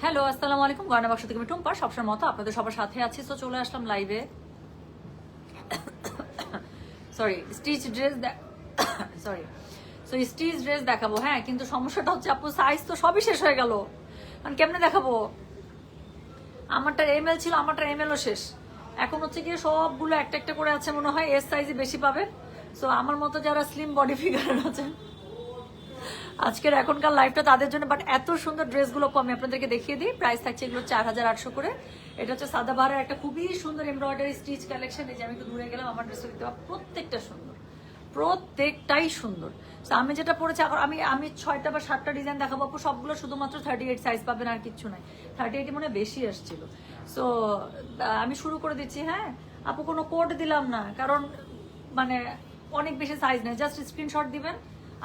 Hello, আসসালামু আলাইকুম। গয়না বাক্স থেকে আমি টুম্পা, সবসময় মতো আপনাদের সবার সাথে আছি। তো চলে আসলাম লাইভে। Sorry, stitch dress sorry so stitch dress দেখাবো। হ্যাঁ, কিন্তু সমস্যাটা হচ্ছে আপু সাইজ তো সবই শেষ হয়ে গেল। মানে কেমনে দেখাবো? আমারটা এমএল ছিল, আমারটা এমএলও শেষ। এখন হচ্ছে গিয়ে সবগুলো একটা একটা করে আছে, মনে হয় এস সাইজে বেশি পাবে। সো আমার মতো যারা স্লিম বডি ফিগার আছেন, আজকের এখনকার লাইফটা তাদের জন্য। বাট এত সুন্দর ড্রেসগুলো আমি আপনাদেরকে দেখিয়ে দিই। প্রাইস থাকছে এগুলো 4800 করে। এটা হচ্ছে সাদাবাহারের একটা খুবই সুন্দর এমব্রয়ডারি স্টিচ কালেকশন। এই যে আমি একটু দূরে গেলাম, আমার ড্রেসটা দেখতে পাবো, প্রত্যেকটা সুন্দর, প্রত্যেকটাই সুন্দর। আমি যেটা পড়েছি, আমি 6টা বা 7টা ডিজাইন দেখাবো আপু, সবগুলো শুধুমাত্র 38 সাইজ পাবেন, আর কিচ্ছু নাই। 38 মনে বেশি আসছিল। সো আমি শুরু করে দিচ্ছি। হ্যাঁ আপু, কোনো কোড দিলাম না, কারণ মানে অনেক বেশি সাইজ নেই, জাস্ট স্ক্রিনশট দিবেন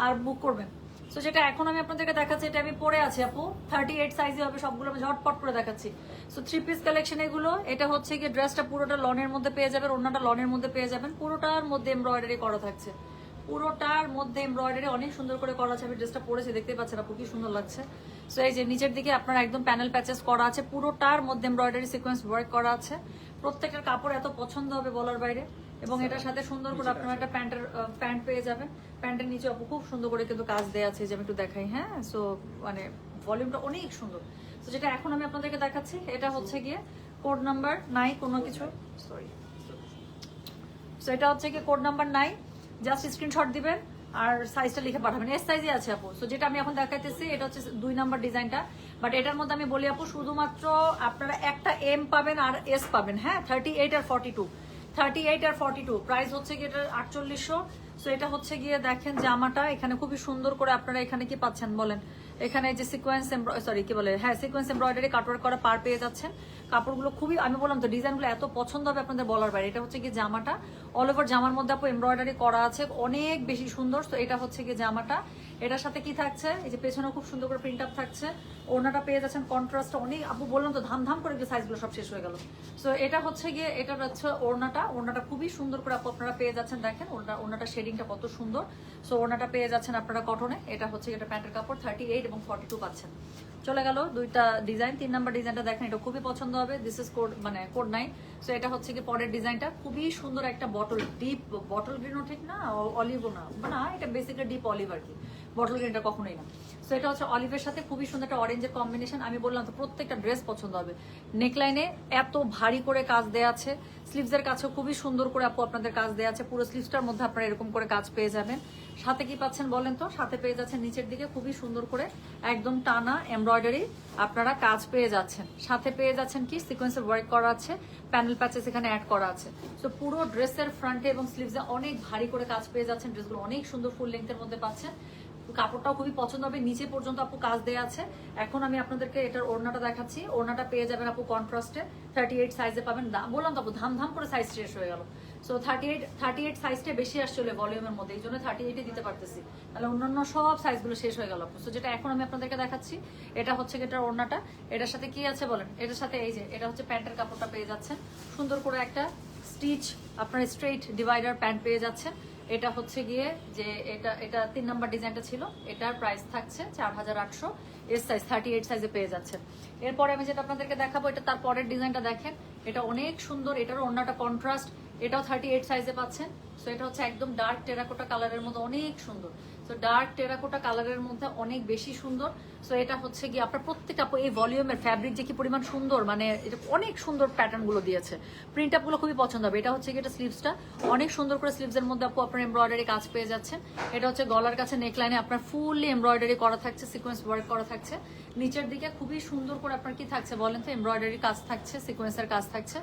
আর বুক করবেন। সো যেটা এখন আমি আপনাদেরকে দেখাচ্ছি, এটা আমি পরে আছি আপু, 38 সাইজে হবে সবগুলো। আমি ঝটপট করে দেখাচ্ছি। সো 3 পিস কালেকশন এগুলো। এটা হচ্ছে গিয়ে ড্রেসটা পুরোটা লনের মধ্যে পেয়ে যাবেন, ওড়নাটা লনের মধ্যে পেয়ে যাবেন, পুরোটার মধ্যে এমব্রয়ডারি করা থাকছে, পুরোটার মধ্যে এমব্রয়ডারি অনেক সুন্দর করে করা আছে। আমি ড্রেসটা পরেছি, দেখতে পাচ্ছেন আপু কি সুন্দর লাগছে। সো এই যে নিচের দিকে আপনার একদম প্যানেল প্যাচেস করা আছে, পুরোটার মধ্যে এমব্রয়ডারি সিকোয়েন্স ওয়ার্ক করা আছে। প্রত্যেকটার কাপড় এত পছন্দ হবে বলার বাইরে। এবং এটার সাথে সুন্দর করে আপনারা একটা প্যান্ট পেয়ে যাবেন। প্যান্টের নিচে আপু খুব সুন্দর করে কিন্তু কাজ দেওয়া আছে, যে আমি একটু দেখাই। হ্যাঁ, সো মানে ভলিউমটা অনেক সুন্দর। তো যেটা এখন আমি আপনাদেরকে দেখাচ্ছি, এটা হচ্ছে গিয়ে কোড নাম্বার নাই কোনো কিছু, সরি। সো এটা হচ্ছে গিয়ে কোড নাম্বার নাই, জাস্ট স্ক্রিনশট দিবেন আর সাইজটা লিখে পাঠাবেন। এস সাইজে আছে আপু। সো যেটা আমি এখন দেখাইতেছি, এটা হচ্ছে 2 নাম্বার ডিজাইনটা। বাট এটার মধ্যে আমি বলি আপু, শুধুমাত্র আপনারা একটা এম পাবেন আর এস পাবেন। হ্যাঁ, 38 আর 42, 38 আর 42 প্রাইস হচ্ছে গিয়ে এটা 4800। সো এটা হচ্ছে গিয়ে দেখেন জামাটা এখানে খুবই সুন্দর করে আপনারা এখানে কি পাচ্ছেন বলেন, এখানে যে সিকোয়েন্স সরি কি বলে, হ্যাঁ সিকোয়েন্স এমব্রয়ডারি কাটওয়ার্ক করা পার পেয়ে যাচ্ছেন। কাপড়গুলো খুবই, আমি বললাম তো ডিজাইনগুলো এত পছন্দ হবে আপনাদের বলার বাইরে। এটা হচ্ছে গিয়ে জামাটা, অল ওভার জামার মধ্যে আপু এমব্রয়ডারি করা আছে, অনেক বেশি সুন্দর। তো এটা হচ্ছে গিয়ে জামাটা, এটার সাথে কি থাকছে, এই যে পেছনে খুব সুন্দর করে প্রিন্ট আপ থাকছে। ওড়নাটা পেয়ে যাচ্ছেন কন্ট্রাস্ট অনেক, আপু বললাম তো ধাম ধাম করে সাইজগুলো সব শেষ হয়ে গেল। সো এটা হচ্ছে গিয়ে, এটা হচ্ছে ওড়নাটা খুবই সুন্দর করে আপু আপনারা পেয়ে যাচ্ছেন। দেখেন ওড়নাটা শেডিংটা কত সুন্দর। সো ওড়নাটা পেয়ে যাচ্ছেন আপনারা কটনে। এটা হচ্ছে এটা প্যান্টের কাপড়, 38 এবং 42 পাচ্ছেন। চলে গেল দুইটা ডিজাইন। 3 নাম্বার ডিজাইনটা দেখেন, এটা খুবই পছন্দ হবে। দিস ইজ কোড মানে কোড 9। সো এটা হচ্ছে কি পরের ডিজাইনটা, খুবই সুন্দর একটা বটল, ডিপ বটল গ্রিনও ঠিক না, অলিভও না, না এটা বেসিক্যালি ডিপ অলিভ আর কি, বটল গ্রিনটা কখনোই না। সো এটা হচ্ছে অলিভের সাথে খুবই সুন্দর একটা অরেঞ্জের কম্বিনেশন। আমি বললাম তো প্রত্যেকটা ড্রেস পছন্দ হবে। নেকলাইনে এত ভারী করে কাজ দেওয়া আছে, স্লিভসের কাছেও খুবই সুন্দর করে আপু আপনাদের কাজ দেওয়া আছে। পুরো স্লিভসটার মধ্যে আপনারা এরকম করে কাজ পেয়ে যাবেন। সাথে কি পাচ্ছেন বলেন তো, সাথে পেয়ে যাচ্ছেন নিচের দিকে খুবই সুন্দর করে একদম টানা এমব্রয়ডারি আপনারা কাজ পেয়ে যাচ্ছেন। সাথে পেয়ে যাচ্ছেন কি সিকোয়েন্সের ওয়ার্ক করা আছে, প্যানেল প্যাচেস এখানে অ্যাড করা আছে। সো পুরো ড্রেসের ফ্রন্টে এবং স্লিভসে অনেক ভারী করে কাজ পেয়ে যাচ্ছেন। ড্রেসগুলো অনেক সুন্দর ফুল লেন্থের মধ্যে পাচ্ছেন। কাপড়টাও খুবই পছন্দ হবে, নিচে পর্যন্ত আপু কাজ দেওয়া আছে। এখন আমি আপনাদেরকে এটার ওড়নাটা দেখাচ্ছি। ওড়নাটা পেয়ে যাবেন আপু কন্ট্রাস্টে, 38 সাইজে পাবেন। বললাম তো আপু ধাম ধাম করে সাইজ শেষ হয়ে গেল। সো 38 সাইজটা বেশি আসছিল ভলিউমের মধ্যে, এই জন্য 38 দিতে পারতেছি, তাহলে অন্যান্য সব সাইজগুলো শেষ হয়ে গেল। সো যেটা এখন আমি আপনাদেরকে দেখাচ্ছি, এটা হচ্ছে এটার ওড়নাটা। এটার সাথে কি আছে বলেন, এটার সাথে এই যে এটা হচ্ছে প্যান্টের কাপড়টা পেয়ে যাচ্ছেন, সুন্দর করে একটা স্টিচ আপনার স্ট্রেইট ডিভাইডার প্যান্ট পেয়ে যাচ্ছেন। এটা হচ্ছে গিয়ে যে এটা 3 নাম্বার ডিজাইনটা ছিল, এটার প্রাইস থাকছে 4800, এস সাইজ 38 সাইজে পেয়ে যাচ্ছেন। এরপরে আমি যেটা আপনাদেরকে দেখাবো, এটা তার পরের ডিজাইনটা দেখেন, এটা অনেক সুন্দর। এটারও ওড়নাটা কন্ট্রাস্ট, এটাও 38 সাইজে পাচ্ছেন। সো এটা হচ্ছে একদম ডার্ক টেরাকোটা কালারের মধ্যে অনেক সুন্দর। সো ডার্ক টেরাকোটা কালারের মধ্যে অনেক বেশি সুন্দর। সো এটা হচ্ছে গিয়ে আপনার প্রত্যেকটা এই ভলিউমের ফ্যাব্রিক যে কি পরিমাণ সুন্দর, মানে এটা অনেক সুন্দর প্যাটার্ন গুলো দিয়েছে, প্রিন্ট আপ গুলো খুবই পছন্দ হবে। এটা হচ্ছে গিয়ে এটা স্লিভসটা অনেক সুন্দর করে, স্লিভসের মধ্যে আপু আপনার এমব্রয়ডারি কাজ পেয়ে যাচ্ছেন। এটা হচ্ছে গলার কাছে নেকলাইনে আপনার ফুললি এমব্রয়ডারি করা থাকছে, সিকোয়েন্স ওয়ার্ক করা থাকছে। নিচের দিকে খুবই সুন্দর করে আপনার কি থাকছে বলেন তো, এমব্রয়ডারি কাজ থাকছে, সিকোয়েন্সের কাজ থাকছে,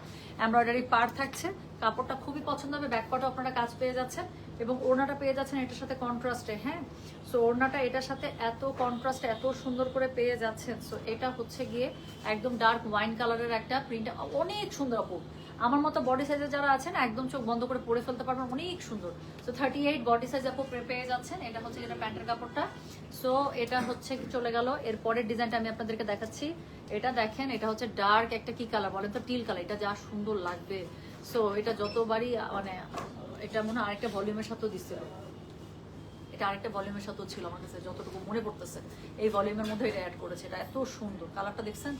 এমব্রয়ডারি পার থাকছে। কাপড়টা খুবই পছন্দ হবে, ব্যাকপার্টও আপনারা কাজ পেয়ে যাচ্ছেন এবং ওড়নাটা পেয়ে যাচ্ছেন এটার সাথে কন্ট্রাস্টে। হ্যাঁ, সো ওড়নাটা এটার সাথে এত কন্ট্রাস্ট, এত সুন্দর করে পেয়ে যাচ্ছেন। সো এটা হচ্ছে গিয়ে একদম ডার্ক ওয়াইন কালারের একটা প্রিন্ট, অনেক সুন্দর আপু। আমার মতো বডি সাইজে যারা আছেন একদম চোখ বন্ধ করে পরে ফেলতে পারবেন, অনেক সুন্দর। সো 38 বডি সাইজ আপু পেয়ে যাচ্ছেন। এটা হচ্ছে এটা প্যান্টের কাপড়টা। সো এটা হচ্ছে চলে গেল এর পরের ডিজাইনটা আমি আপনাদেরকে দেখাচ্ছি। এটা দেখেন, এটা হচ্ছে ডার্ক একটা কি কালার বলেন তো, টিল কালার। এটা যা সুন্দর লাগবে। সো এটা যতবারই মানে এটা মনে হয় আরেকটা ভলিউমের সাথেও দিচ্ছে, এটা আরেকটা ভলিউমের সাথেও ছিল আমার কাছে যতটুকু মনে পড়তেছে, এই ভলিউমের মধ্যে এটা অ্যাড করেছে। এটা এত সুন্দর, কালারটা দেখছেন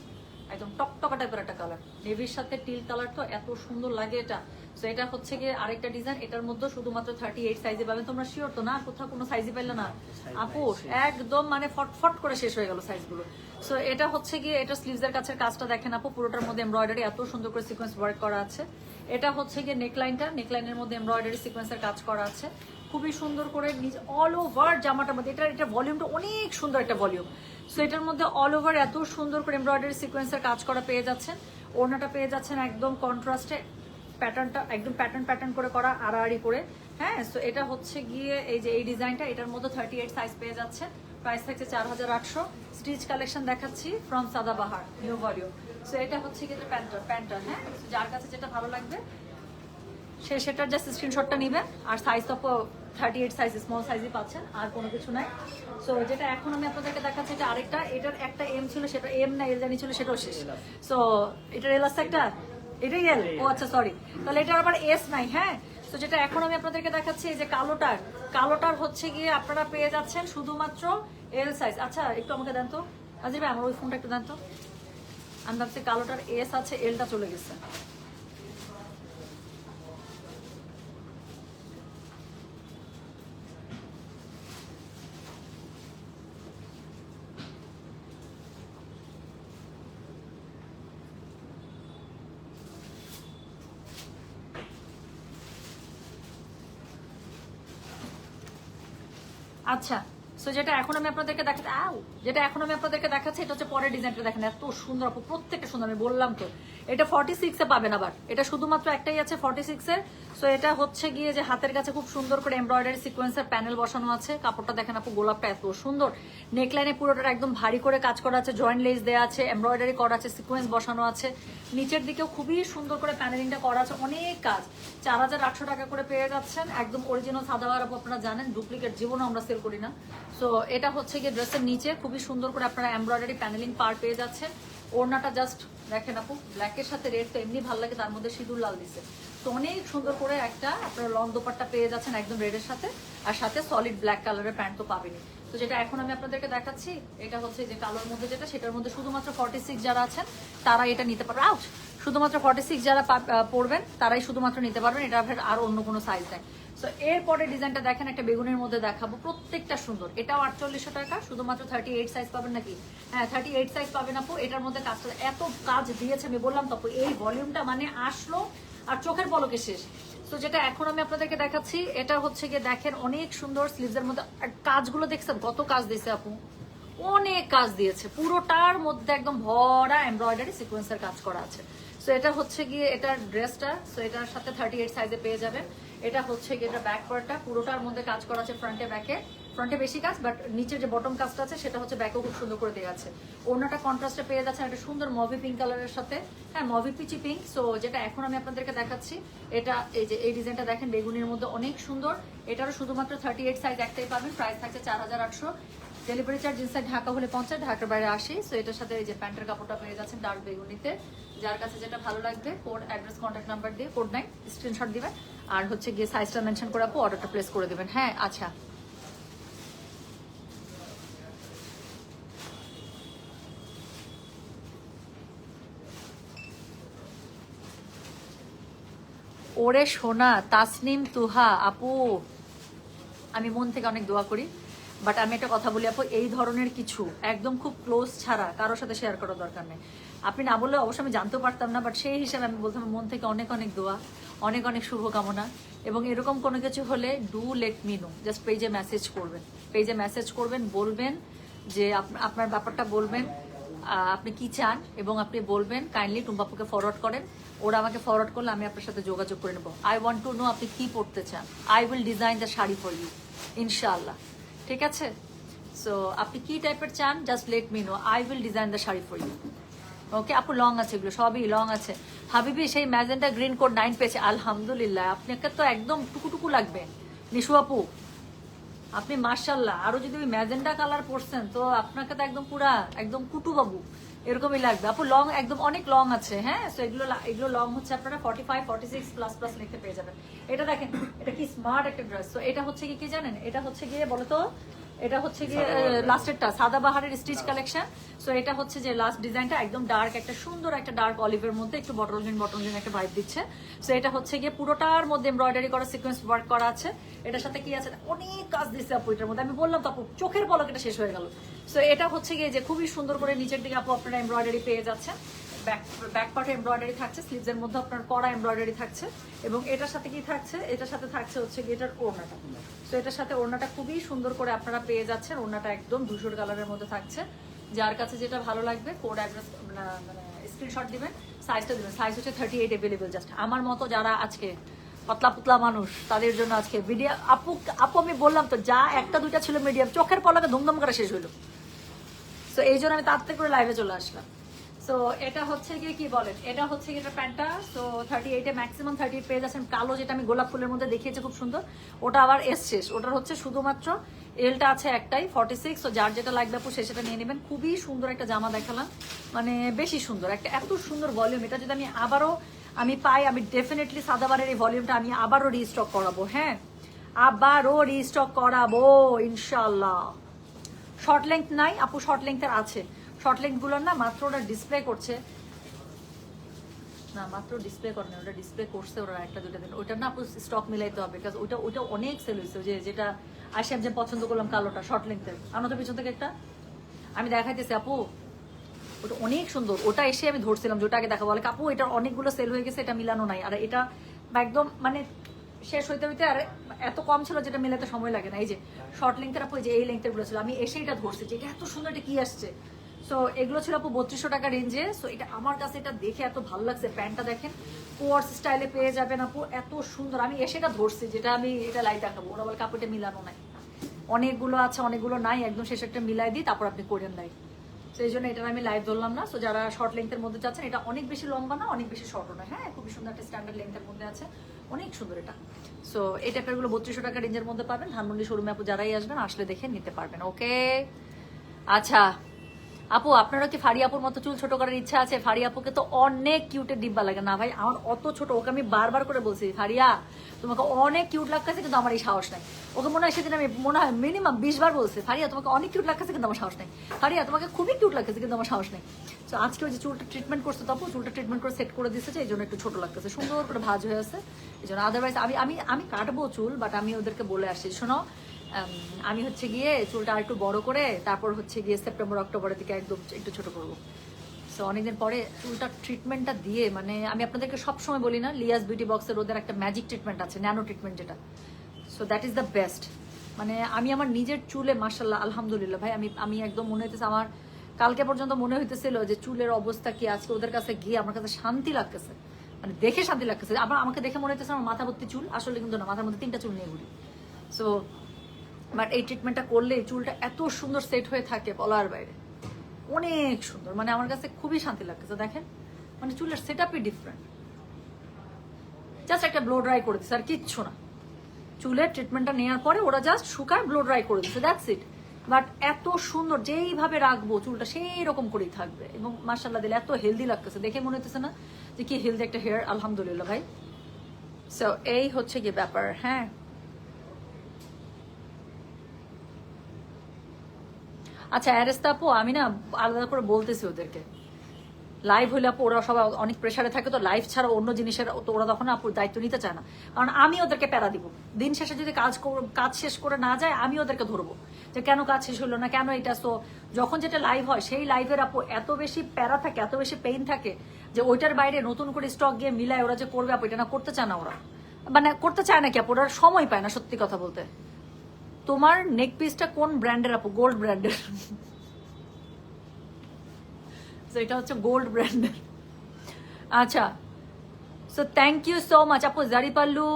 একদম টকটকা টাইপের একটা কালার, নেভির সাথে টিল কালার, তো এত সুন্দর লাগে এটা। তো এটা হচ্ছে গিয়ে আরেকটা ডিজাইন, এটার মধ্যে শুধুমাত্র 38 সাইজে পাবেন। তোমরা শিওর তো না কোথাও কোনো সাইজে পাইলে না আপু? একদম মানে ফটফট করে শেষ হয়ে গেল সাইজগুলো। সো এটা হচ্ছে গিয়ে এটা স্লিভসের কাছের কাজটা দেখেন আপু, পুরোটার মধ্যে এমব্রয়ডারি এত সুন্দর করে সিকোয়েন্স ওয়ার্ক করা আছে। এটা হচ্ছে গিয়ে নেকলাইনের মধ্যে এমব্রয়ডারি সিকোয়েন্সের কাজ করা আছে খুবই সুন্দর করে, অল ওভার জামাটার মধ্যে। এটা ভলিউমটা অনেক সুন্দর একটা ভলিউম। সো এটার মধ্যে অল ওভার এত সুন্দর করে এমব্রয়ডারি সিকোয়েন্সের কাজ করা পেয়ে যাচ্ছেন। ওড়নাটা পেয়ে যাচ্ছেন একদম কন্ট্রাস্টে, প্যাটার্নটা একদম প্যাটার্ন করে করা আড়াআড়ি করে। হ্যাঁ, সো এটা হচ্ছে গিয়ে এই যে এই ডিজাইনটা, এটার মধ্যে 38 সাইজ পেয়ে যাচ্ছে। প্রাইস থাকছে 4800। স্টিচ কালেকশন দেখাচ্ছি from Sadabahar, new volume. So এটা হচ্ছে গিয়ে প্যান্টটা। হ্যাঁ, যার কাছে যেটা ভালো লাগবে সে সেটার জাস্ট স্ক্রিনশটটা নেবেন। আর সাইজ তো 38 সাইজ, স্মল সাইজই পাচ্ছেন, আর কোনো কিছু নাই। সো যেটা এখন আমি আপনাদেরকে দেখাচ্ছি, এটা আরেকটা, এটার একটা এম ছিল, সেটা এম না এল জানি ছিল, সেটাও শেষ। সো এটার এল আছে একটা, এটাই এল। ও আচ্ছা, সরি, তাহলে এটার আবার এস নাই। হ্যাঁ, তো যেটা এখন আমি আপনাদেরকে দেখাচ্ছি, এই যে কালোটার হচ্ছে গিয়ে আপনারা পেয়ে যাচ্ছেন শুধুমাত্র এল সাইজ। আচ্ছা, একটু আমাকে দেন তো আজিব ভাই, আমার ওই ফোনটা একটু দেন তো। আমি ভাবছি কালোটার এস আছে, এলটা চলে গেছে। আচ্ছা, সো যেটা এখন আমি আপনাদেরকে দেখাচ্ছি, এটা হচ্ছে পরের ডিজাইনটা। দেখেন এত সুন্দর আপু, প্রত্যেকটা সুন্দর। আমি বললাম তো এটা 46 এ পাবেন, আবার এটা শুধুমাত্র একটাই আছে 46 এর। সো এটা হচ্ছে গিয়ে যে হাতের কাছে খুব সুন্দর করে এমব্রয়ডারি সিকোয়েন্সের প্যানেল বসানো আছে। কাপড়টা দেখেন আপু, গোলাপটা এত সুন্দর। নেকলাইনে পুরোটা একদম ভারী করে কাজ করা আছে, জয়েন্ট লেস দেওয়া আছে, এমব্রয়ডারি করা আছে, সিকোয়েন্স বসানো আছে। নিচের দিকেও খুবই সুন্দর করে প্যানেলিংটা করা আছে, অনেক কাজ। 4800 টাকা করে পেয়ে যাচ্ছেন, একদম অরিজিনাল সাদাবাহার আপু। আপনারা জানেন ডুপ্লিকেট জীবনও আমরা সেল করি না। সো এটা হচ্ছে গিয়ে ড্রেসের নিচে খুবই সুন্দর করে আপনারা এমব্রয়ডারি প্যানেলিং পার পেয়ে যাচ্ছেন। ওড়নাটা জাস্ট দেখেন আপু, ব্ল্যাকের সাথে রেড তো এমনি ভালো লাগে, তার মধ্যে সিঁদুর লাল দিছে। তো অনেক সুন্দর করে একটা আপনারা লং দোপাট্টা পেয়ে যাচ্ছেন একদম রেডের সাথে, আর সাথে সলিড ব্ল্যাক কালারের প্যান্ট তো পাবেনি। তো যেটা এখন আমি আপনাদেরকে দেখাচ্ছি, এটা হচ্ছে যে কালোর মধ্যে যেটা, সেটার মধ্যে শুধুমাত্র 46 যারা আছেন তারা এটা নিতে পারবেন। আউট, শুধুমাত্র 46 যারা পড়বেন তারাই শুধুমাত্র নিতে পারবেন, এটা আর অন্য কোনো সাইজ নেই। সো এরপরে ডিজাইনটা দেখেন, একটা বেগুনের মধ্যে দেখাবো, প্রত্যেকটা সুন্দর। এটাও 4800 টাকা, শুধুমাত্র 38 সাইজ পাবেন নাকি? হ্যাঁ, 38 সাইজ পাবেন আপু। এটার মধ্যে কাজটা এত কাজ দিয়েছে, আমি বললাম তো আপু, এই ভলিউমটা মানে আসলো আর চোখের পলকে শেষ। তো যেটা এখন আমি আপনাদেরকে দেখাচ্ছি, এটা হচ্ছে গিয়ে দেখেন অনেক সুন্দর স্লিভসের মধ্যে কাজগুলো দেখছেন, কত কাজ দিয়েছে আপু, অনেক কাজ দিয়েছে। পুরোটার মধ্যে একদম ভরা এমব্রয়ডারি সিকোয়েন্সের কাজ করা আছে। সো এটা হচ্ছে গিয়ে এটার ড্রেসটা, সো এটার সাথে 38 সাইজে পেয়ে যাবেন। এটা হচ্ছে গিয়ে এটা ব্যাক পার্টটা, পুরোটার মধ্যে কাজ করা আছে, ফ্রন্টে ব্যাকে। ফ্রন্টে বেশি কাজ, বাট নিচের যে বটম কাজটা আছে সেটা হচ্ছে ব্যাকেও খুব সুন্দর করে দেওয়া আছে। ওড়নাটা কন্ট্রাস্টে পেয়ে যাচ্ছে একটা সুন্দর মভি পিঙ্ক কালারের সাথে। হ্যাঁ, মভি পিচি পিঙ্ক। সো যেটা এখন আমি আপনাদেরকে দেখাচ্ছি, এটা এই যে এই ডিজাইনটা দেখেন বেগুনির মধ্যে অনেক সুন্দর। এটারও শুধুমাত্র 38 সাইজ একটাই পাবেন, প্রাইস থাকছে 4800। ডেলিভারি চার্জ ইনসাইড ঢাকা হলে 50, ঢাকার বাইরে 80। সো এটার সাথে এই যে প্যান্টের কাপড়টা পেয়ে যাচ্ছেন ডার্ক বেগুনিতে। যার কাছে যেটা ভালো লাগবে কোড, অ্যাড্রেস, কন্ট্যাক্ট নাম্বার দিয়ে কোড 9 স্ক্রিনশট দিবেন, আর হচ্ছে গিয়ে সাইজটা মেনশন করে আপু অর্ডারটা প্লেস করে দেবেন। হ্যাঁ, আচ্ছা, ওরে সোনা তাসনিম তুহা আপু, আমি মন থেকে অনেক দোয়া করি, বাট আমি একটা কথা বলি আপু, এই ধরনের কিছু একদম খুব ক্লোজ ছাড়া কারোর সাথে শেয়ার করার দরকার নেই। আপনি না বললে অবশ্যই আমি জানতেও পারতাম না, বাট সেই হিসাবে আমি বলতাম মন থেকে অনেক অনেক দোয়া, অনেক অনেক শুভকামনা। এবং এরকম কোনো কিছু হলে do let me no, just পেজে মেসেজ করবেন, বলবেন যে আপনার ব্যাপারটা বলবেন, আপনি কি চান, এবং আপনি বলবেন কাইন্ডলি টুম্পাপুকে ফরওয়ার্ড করেন। ওরা আমাকে ফরওয়ার্ড করলে আমি আপনার সাথে যোগাযোগ করে নেবো। আই ওয়ান্ট টু নো আপনি কি পড়তে চান, I will design the sari for you ইনশাআল্লাহ। ঠিক আছে, সো আপনি কি টাইপের চান just let me know, I will design the sari for you. Okay আপু, লং আছে, এগুলো সবই লং আছে। হাবিবি সেই ম্যাজেন্টা গ্রিন কোড 9 পেয়েছে, আলহামদুলিল্লাহ। আপনাকে তো একদম টুকুটুকু লাগবে নিশু আপু, আপনি মার্শাল্লাহ। আরো যদি ওই ম্যাজেন্টা কালার পরছেন তো আপনাকে তো একদম পুরা একদম কুটু বাবু। এরকমই লাগবে আপু। লং একদম অনেক লং আছে, হ্যাঁ। সো এগুলো লং হচ্ছে আপনারা 45 46 প্লাস প্লাস লিখতে পেয়ে যাবেন। এটা দেখেন, এটা কি স্মার্ট একটা ড্রেস। তো এটা হচ্ছে কি জানেন, এটা হচ্ছে গিয়ে বলতো, এটা হচ্ছে গিয়ে লাস্টেরটা সাদাবাহারের স্টিচ কালেকশন। সো এটা হচ্ছে যে লাস্ট ডিজাইনটা একদম ডার্ক, একটা সুন্দর একটা ডার্ক অলিভের মধ্যে একটু বটল গ্রিন একটা ভাইব দিচ্ছে। সো এটা হচ্ছে গিয়ে পুরোটার মধ্যে এমব্রয়ডারি করা সিকোয়েন্স ওয়ার্ক করা আছে। এটার সাথে কি আছে, অনেক কাজ দিচ্ছে আপু এটার মধ্যে। আমি বললাম তো আপু, চোখের পলক এটা শেষ হয়ে গেল। সো এটা হচ্ছে গিয়ে যে খুবই সুন্দর করে নিচের দিকে আপু আপনারা এমব্রয়ডারি পেয়ে যাচ্ছেন। ব্যাক পার্টে এমব্রয়ডারি থাকছে, স্লিভসের মধ্যে আপনার করা এমব্রয়ডারি থাকছে। এবং এটার সাথে কি থাকছে, এটার সাথে থাকছে হচ্ছে গিয়ে এটার ওড়নাটা। তো এটার সাথে ওড়নাটা খুবই সুন্দর করে আপনারা পেয়ে যাচ্ছেন। ওড়নাটা একদম ধূসর কালারের মধ্যে থাকছে। যার কাছে যেটা ভালো লাগবে কোড অ্যাড্রেস মানে স্ক্রিনশট দিবেন, সাইজটা দিবেন। সাইজ হচ্ছে 38 অ্যাভেলেবেল। জাস্ট আমার মতো যারা আজকে পাতলা পুতলা মানুষ তাদের জন্য আজকে ভিডিও। আপু আমি বললাম তো, যা একটা দুইটা ছিল মিডিয়াম, চোখের পলকে ধুমধুম করে শেষ হইলো। সো এই জন্য আমি তাড়াতাড়ি করে লাইভে চলে আসলাম। সো এটা হচ্ছে গিয়ে কি বলেন, এটা হচ্ছে গিয়ে এটা প্যান্টটা। সো 38-এ ম্যাক্সিমাম 38 পেয়ে যাচ্ছেন। কালো যেটা আমি গোলাপ ফুলের মধ্যে দেখিয়েছি খুব সুন্দর, ওটা আবার এস শেষ। ওটার হচ্ছে শুধুমাত্র এলটা আছে একটাই 46। সো যার যেটা লাগবে আপু সেটা নিয়ে নেবেন। খুবই সুন্দর একটা জামা দেখালাম, মানে বেশি সুন্দর একটা, এত সুন্দর ভলিউম। এটা যদি আমি পাই, আমি ডেফিনেটলি সাদাবারের এই ভলিউমটা আমি আবারও রিস্টক করাবো। হ্যাঁ, আবারও রিস্টক করাবো ইনশাল্লাহ। শর্ট লেংথ নাই আপু, শর্ট লেংথের আছে। শর্ট লেংথ গুলো না মাত্র ওরা ডিসপ্লে করছে, না মাত্র ডিসপ্লে করে না, ওটা ডিসপ্লে করছে ওরা একটা দুটা দিন। ওইটা না আপু স্টক মিলাইতে হবে, বিকজ ওইটা অনেক সেল হয়েছে। যেটা আসে আমি যে পছন্দ করলাম কালোটা শর্ট লেংথের, আমাদের পিছন থেকে একটা আমি দেখাইতেছি আপু, ওটা অনেক সুন্দর। ওটা এসে আমি ধরছিলাম যে ওটা আগে দেখাবো, বলে আপু এটা অনেকগুলো সেল হয়ে গেছে, এটা মিলানো নাই। আর এটা একদম মানে শেষ হইতে হইতে আর এত কম ছিল যেটা মিলাতে সময় লাগে না। এই যে শর্ট লেংথের আপু, যে এই লেংথের গুলো ছিল, আমি এসে এটা ধরছি যে এটা এত সুন্দর, এটা কি আসছে। সো এগুলো ছিল আপু 3200 টাকা রেঞ্জে। সো এটা আমার কাছে এটা দেখে এত ভালো লাগছে। প্যান্টটা দেখেন কোয়ার্স স্টাইলে পেয়ে যাবেন আপু, এত সুন্দর। আমি এসে এটা ধরছি, যেটা আমি এটা লাইট দেখাবো। ওরা বলে কাপড়টা মিলানো নাই, অনেকগুলো আছে অনেকগুলো নাই, একদম শেষ একটা মিলাই দিই তারপর আপনি করেন লাইট। তো এই জন্য এটা আমি লাইভ ধরলাম না। সো যারা শর্ট লেংথের মধ্যে যাচ্ছেন, এটা অনেক বেশি লম্বা না, অনেক বেশি শর্টও না, হ্যাঁ খুবই সুন্দর একটা স্ট্যান্ডার্ড লেংথের মধ্যে আছে, অনেক সুন্দর এটা। সো এই টাইপের গুলো 3200 টাকা রেঞ্জের মধ্যে পাবেন। ধানমন্ডি শোরুমে আপু যারাই আসবেন, আসলে দেখে নিতে পারবেন। ওকে আচ্ছা আপু, আপনারা কি ফারি আপুর মতো চুল ছোট করার ইচ্ছা আছে? ফারি আপুকে তো অনেক কিউটের ডিব্বা লাগে না ভাই, আমার অত ছোট। ওকে আমি বারবার করে বলছি, ফারিয়া তোমাকে অনেক কিউট লাগতেছে, কিন্তু আমার এই সাহস নাই। ওকে মনে হয় সেদিন আমি মনে হয় মিনিমাম 20 বার বলছি, ফারিয়া তোমাকে অনেক কিউট লাগতেছে, কিন্তু আমার সাহস নাই। ফারিয়া তোমাকে খুবই কিউট লাগতেছে, কিন্তু আমার সাহস নেই। তো আজকে ওই যে চুলটা ট্রিটমেন্ট করছে, তো আপু চুলটা ট্রিটমেন্ট করে সেট করে দিচ্ছে, এই জন্য একটু ছোট লাগতেছে, সুন্দর করে ভাঁজ হয়ে আছে এই জন্য। আদারওয়াইজ আমি কাটবো চুল, বাট আমি ওদেরকে বলে আসছি, শোনো আমি হচ্ছে গিয়ে চুলটা আর একটু বড় করে তারপর হচ্ছে গিয়ে সেপ্টেম্বর অক্টোবরের দিকে একদম একটু ছোট করবো। সো অনেকদিন পরে চুলটা ট্রিটমেন্টটা দিয়ে, মানে আমি আপনাদেরকে সবসময় বলি না, লিয়াস বিউটি বক্সের ওদের একটা ম্যাজিক ট্রিটমেন্ট আছে, ন্যানো ট্রিটমেন্ট যেটা। So that is the best. মানে আমি আমার নিজের চুলে মাশাল্লাহ আলহামদুলিল্লাহ ভাই, আমি একদম মনে হইতেছে আমার কালকে পর্যন্ত মনে হইতেছিল যে চুলের অবস্থা কি। আজকে ওদের কাছে গিয়ে আমার কাছে শান্তি লাগতেছে, মানে দেখে শান্তি লাগতেছে। আমাকে দেখে মনে হইতেছে আমার মাথা ভর্তি চুল, আসলে কিন্তু না, মাথার মধ্যে 3টা চুল নিয়ে ঘুরি। সো বাট এই ট্রিটমেন্টটা করলে চুলটা এত সুন্দর সেট হয়ে থাকে বলার বাইরে, অনেক সুন্দর। মানে আমার কাছে খুবই শান্তি লাগতেছে। দেখেন মানে চুলের সেট আপই ডিফারেন্ট। জাস্ট একটা ব্লো ড্রাই করে দিচ্ছে আর কিচ্ছু না। চুলের ট্রিটমেন্টটা নেওয়ার পরে ওরা জাস্ট শুকায় ব্লো ড্রাই করে দিচ্ছে, দ্যাটস ইট। বাট এত সুন্দর, যেইভাবে রাখবো চুলটা সেই রকম করেই থাকবে। এবং মাশাআল্লাহ দিলে এত হেলদি লাগতেছে, দেখে মনে হচ্ছে না যে কি হেলদি একটা হেয়ার, আলহামদুলিল্লাহ ভাই। সো এই হচ্ছে কি ব্যাপার। হ্যাঁ আচ্ছা অ্যারেস্তা আপু, আমি না আলাদা করে বলতেছি ওদেরকে, লাইভ হইলে আপু ওরা সবাই অনেক প্রেশারে থাকে, তো লাইভ ছাড়া অন্য জিনিসের তো ওরা তখন আপুর দায়িত্ব নিতে চায় না। কারণ আমি ওদেরকে প্যারা দিব, দিন শেষে যদি কাজ শেষ করে না যায়, আমি ওদেরকে ধরবো যে কেন কাজ শেষ হলো না, কেন এটা। তো যখন যেটা লাইভ হয় সেই লাইভের আপু এত বেশি প্যারা থাকে, এত বেশি পেইন থাকে, যে ওইটার বাইরে নতুন করে স্টক গিয়ে মিলায় ওরা যে করবে আপু, এটা না করতে চায় না ওরা। মানে করতে চায় না কি আপু, ওরা সময় পায় না সত্যি কথা বলতে। তোমার নেক পিসটা কোন ব্র্যান্ডের আপু? গোল্ড ব্র্যান্ডের। এটা হচ্ছে গোল্ড ব্র্যান্ডের। আচ্ছা so thank you so much আপু। জারি পাল্লু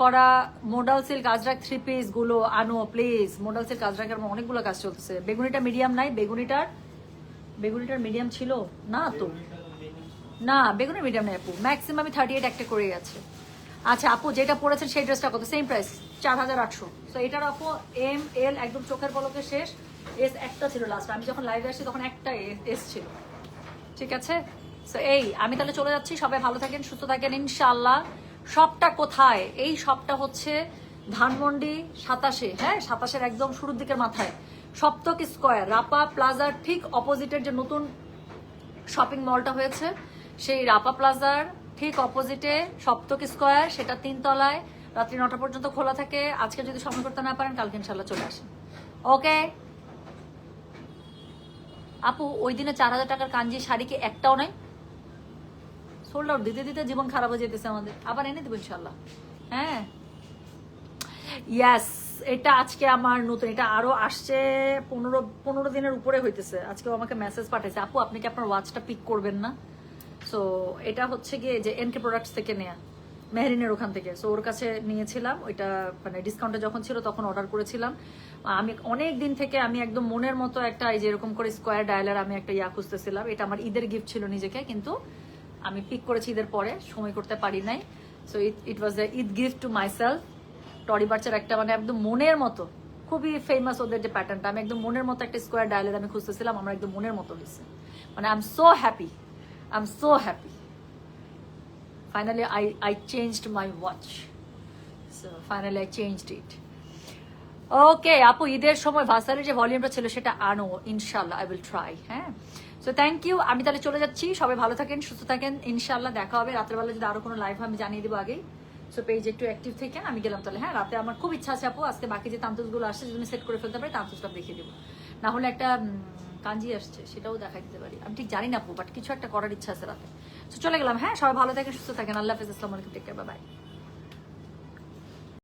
করা মোডাল সিল্ক আজরাক 3 পিস গুলো আনো প্লিজ। মোডাল সিল্ক আজরাকের অনেকগুলো কাজ চলতেছে। বেগুনিটা মিডিয়াম নাই, বেগুনিটার মিডিয়াম ছিল না তো, না বেগুনের মিডিয়াম নাই আপু, ম্যাক্সিমাম 38 একটা করেই আছে। আচ্ছা আপু যেটা পড়েছেন সেই ড্রেসটা কত? Same price 4800। তো এটার আপু এম এল একদম চোখের পলকে শেষ। এস একটা ছিল লাস্ট, আমি যখন লাইভে আসছি তখন একটা এস ছিল। ঠিক আছে? সো এই আমি তাহলে চলে যাচ্ছি, সবাই ভালো থাকেন, সুস্থ থাকেন ইনশাআল্লাহ। শপটা কোথায়? এই শপটা হচ্ছে ধানমন্ডি 27-এ, হ্যাঁ 27-এর একদম শুরুর দিকের মাথায়, সপ্তক স্কোয়ার রাপা প্লাজার ঠিক অপোজিটের যে নতুন শপিং মলটা হয়েছে, সেই রাপা প্লাজার ঠিক অপোজিটে সপ্তক স্কোয়ার, সেটা 3 তলায়, রাত্রি 9টা পর্যন্ত খোলা থাকে। আজকে যদি সময় করতে না পারেন, কালকে ইনশাল্লাহ চলে আসেন। ওকে আপু, ওই দিনে 4000 টাকার কাঞ্জি শাড়ি কি একটাও নাই? সোল্ড আউট দিতে দিতে জীবন খারাপ হয়ে যেতেছে আমাদের, আবার এনে দেবো ইনশাল্লাহ। হ্যাঁ ইয়াস, এটা আজকে আমার নতুন, এটা আরো আসছে 15 দিনের উপরে হইতেছে। আজকেও আমাকে মেসেজ পাঠাইছে, আপু আপনি কি আপনার ওয়াচটা পিক করবেন না? সো এটা হচ্ছে গিয়ে যে এনকে প্রোডাক্টস থেকে নেয়া, মেহরিনের ওখান থেকে। সো ওর কাছে নিয়েছিলাম ওইটা, মানে ডিসকাউন্টে যখন ছিল তখন অর্ডার করেছিলাম। আমি অনেক দিন থেকে আমি একদম মনের মতো একটা, এই যে এরকম করে স্কোয়ার ডায়ালার আমি একটা ইয়া খুঁজতেছিলাম। এটা আমার ঈদের গিফট ছিল নিজেকে, কিন্তু আমি পিক করেছি ঈদের পরে, সময় করতে পারি নাই। So it was A Eid gift to my self. টরি বার্চের একটা, মানে একদম মনের মতো, খুবই ফেমাস ওদের যে প্যাটার্নটা, আমি একদম মনের মতো একটা স্কোয়ার ডায়ালার আমি খুঁজতেছিলাম, আমার একদম মনের মতো হয়েছে। মানে I am so happy, I am so happy. Finally, I changed my watch. So finally I changed it. ওকে আপু, ঈদের সময় ভার্সারির যে ভলিউমটা ছিল সেটা আনো ইনশাল্লাহ, আই উইল ট্রাই। হ্যাঁ সো থ্যাংক ইউ, আমি তাহলে চলে যাচ্ছি, সবাই ভালো থাকেন, সুস্থ থাকেন ইনশাল্লাহ। দেখা হবে রাত্রেবেলা, যদি আরো কোনো লাইভ হয় আমি জানিয়ে দেবো আগেই। সো পেজ একটু অ্যাক্টিভ থেকে আমি গেলাম তাহলে। হ্যাঁ রাতে আমার খুব ইচ্ছা আছে আপু, আজকে বাকি যে তান্তুসগুলো আসছে যদি সেট করে ফেলতে পারি, তান্তুসটা দেখিয়ে দেবো। না হলে একটা কাঞ্জি আসছে, সেটাও দেখাই দিতে পারি। আমি ঠিক জানি না আপু, বাট কিছু একটা করার ইচ্ছা আছে রাতে। সো চলে গেলাম। হ্যাঁ সবাই ভালো থাকেন, সুস্থ থাকেন, আল্লাহ হাফেজ, আসসালামু আলাইকুম, টেক কেয়ার, বাই বাই।